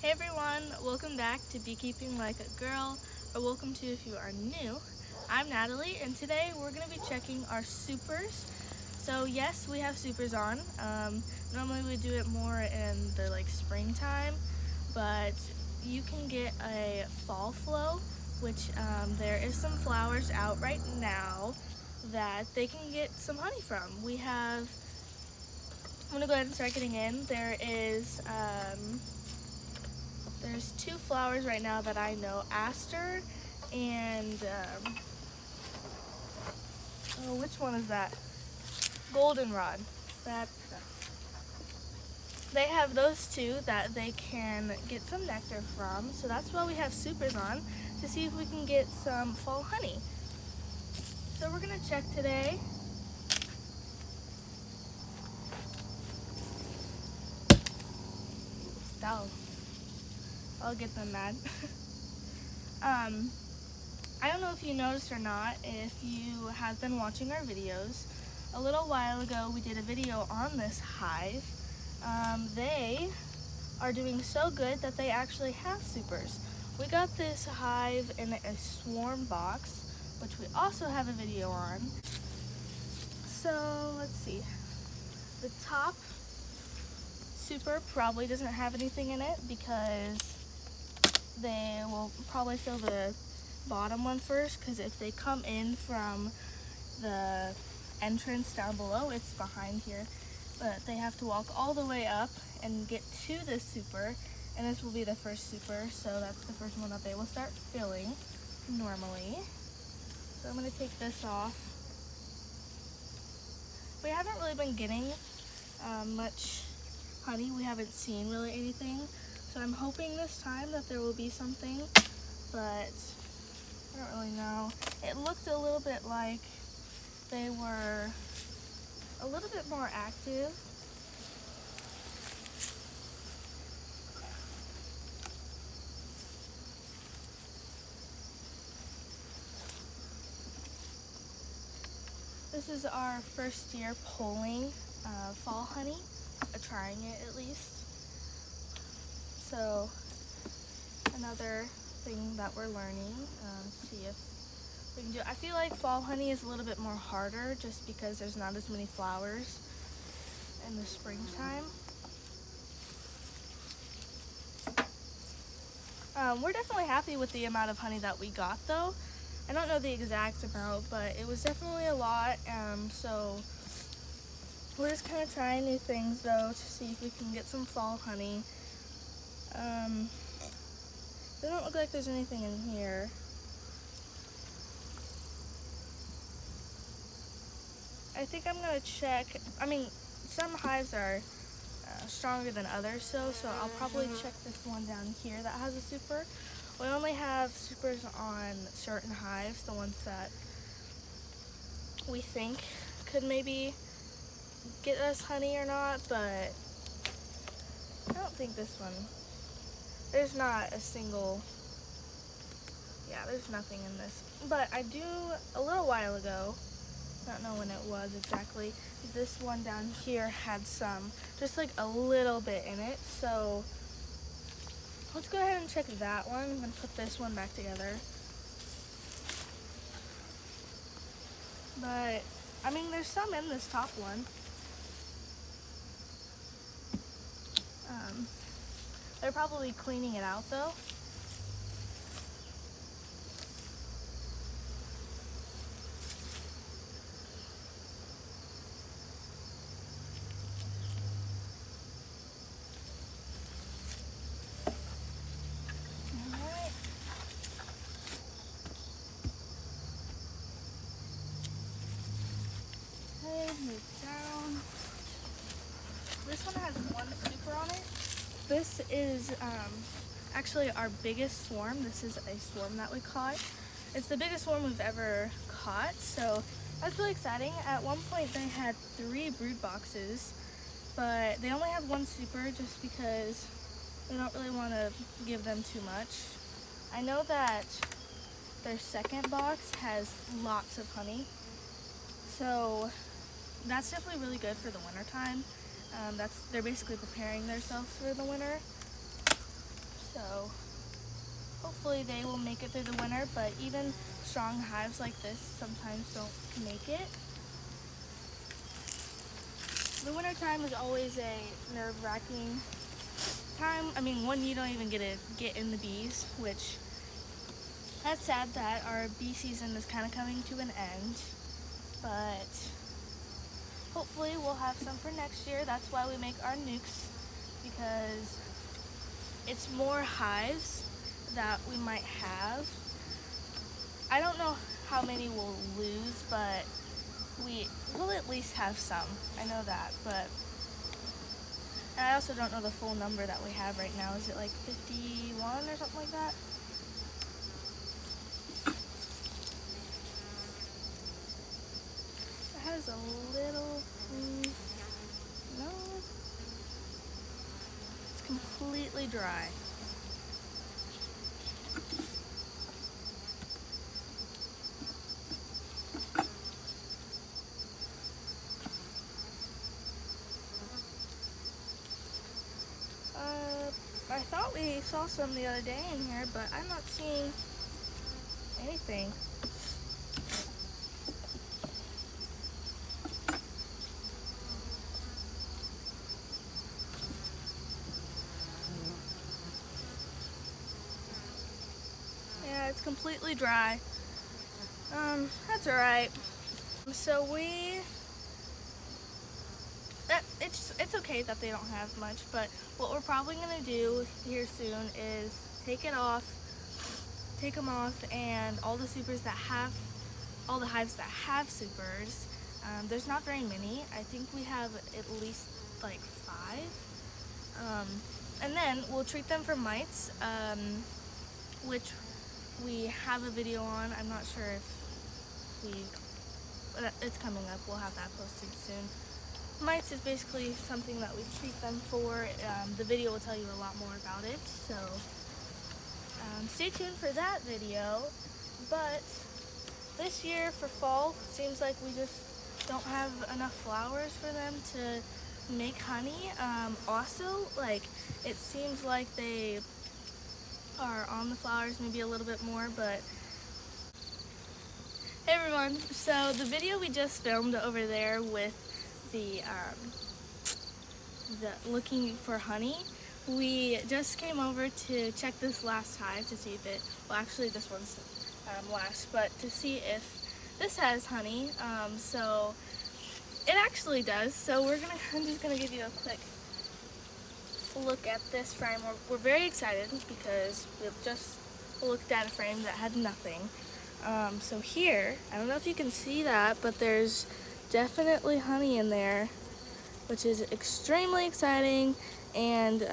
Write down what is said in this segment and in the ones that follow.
Hey everyone, welcome back to Beekeeping Like a Girl, or welcome to if you are new. I'm Natalie, and today we're going to be checking our supers. So yes, we have supers on. Normally we do it more in the springtime, but you can get a fall flow, which there is some flowers out right now that they can get some honey from. I'm going to go ahead and start getting in. There's two flowers right now that I know, aster and, which one is that? Goldenrod. They have those two that they can get some nectar from, so that's why we have supers on, to see if we can get some fall honey. So we're gonna check today. I'll get them mad. I don't know if you noticed or not, if you have been watching our videos. A little while ago we did a video on this hive. They are doing so good that they actually have supers. We got this hive in a swarm box, which we also have a video on. So let's see. The top super probably doesn't have anything in it because they will probably fill the bottom one first, because if they come in from the entrance down below, it's behind here, but they have to walk all the way up and get to this super, and this will be the first super, so that's the first one that they will start filling normally. So I'm going to take this off. We haven't really been getting much honey. We haven't seen really anything, so I'm hoping this time that there will be something, but I don't really know. It looked a little bit like they were a little bit more active. This is our first year pulling fall honey, trying it at least. So another thing that we're learning, see if we can do. I feel like fall honey is a little bit more harder just because there's not as many flowers in the springtime. We're definitely happy with the amount of honey that we got though. I don't know the exact amount, but it was definitely a lot, so we're just kind of trying new things though to see if we can get some fall honey. It doesn't look like there's anything in here. I think I'm gonna check. I mean, some hives are stronger than others, so I'll probably check this one down here that has a super. We only have supers on certain hives, the ones that we think could maybe get us honey or not, but I don't think this one. There's not a single, there's nothing in this. But I do, a little while ago, I don't know when it was exactly, this one down here had some, just like a little bit in it, so let's go ahead and check that one. I'm going to put this one back together. But, I mean, there's some in this top one. They're probably cleaning it out though. Move down. This one has one super on it. This is actually our biggest swarm. This is a swarm that we caught. It's the biggest swarm we've ever caught, so that's really exciting. At one point they had 3 brood boxes, but they only have one super just because they don't really want to give them too much. I know that their second box has lots of honey, so that's definitely really good for the winter time. They're basically preparing themselves for the winter. hopefully they will make it through the winter, but even strong hives like this sometimes don't make it. The winter time is always a nerve-wracking time. I mean, one, you don't even get to get in the bees, which that's sad that our bee season is kind of coming to an end, but hopefully we'll have some for next year. That's why we make our nukes, because it's more hives that we might have. I don't know how many we'll lose, but we will at least have some. I know that, but and I also don't know the full number that we have right now. Is it like 51 or something like that? It has a little, no, it's completely dry. I thought we saw some the other day in here, but I'm not seeing anything. Yeah, it's completely dry. That's alright. So it's okay that they don't have much, but what we're probably gonna do here soon is take them off, and all the hives that have supers, there's not very many. I think we have at least like 5. And then we'll treat them for mites, which we have a video on. I'm not sure if it's coming up. We'll have that posted soon. Mites is basically something that we treat them for. The video will tell you a lot more about it, so stay tuned for that video. But this year for fall, seems like we just don't have enough flowers for them to make honey. Also, like, it seems like they are on the flowers maybe a little bit more, but hey everyone, so the video we just filmed over there with the looking for honey, we just came over to check this last hive to see if it, well actually this one's last, but to see if this has honey. So it actually does, so I'm just gonna give you a quick look at this frame. We're very excited because we've just looked at a frame that had nothing. So here, I don't know if you can see that, but there's definitely honey in there, which is extremely exciting, and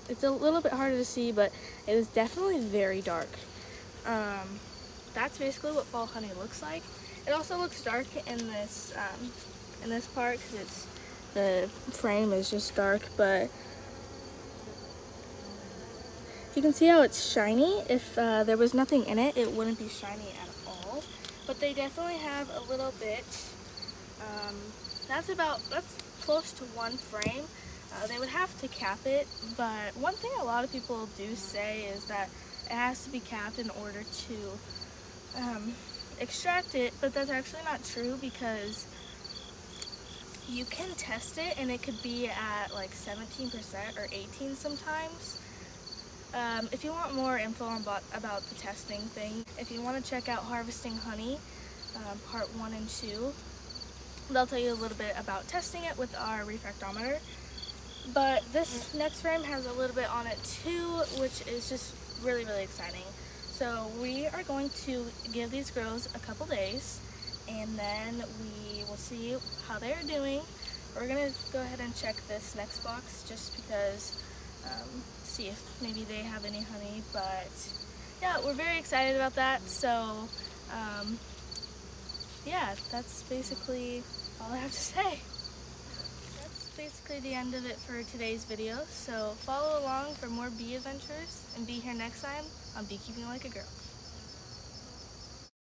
it's a little bit harder to see, but it is definitely very dark. That's basically what fall honey looks like. It also looks dark in this part because the frame is just dark, but you can see how it's shiny. If there was nothing in it, it wouldn't be shiny at all. But they definitely have a little bit. That's close to one frame. They would have to cap it, but one thing a lot of people do say is that it has to be capped in order to extract it, but that's actually not true, because you can test it and it could be at like 17% or 18 sometimes. If you want more info about the testing thing, if you want to check out Harvesting Honey, part 1 and 2, they'll tell you a little bit about testing it with our refractometer. But this next frame has a little bit on it too, which is just really, really exciting. So we are going to give these girls a couple days, and then we will see how they're doing. We're gonna go ahead and check this next box just because, see if maybe they have any honey. But yeah, we're very excited about that. So yeah, that's basically all I have to say. That's basically the end of it for today's video. So follow along for more bee adventures, and be here next time on Beekeeping Like a Girl.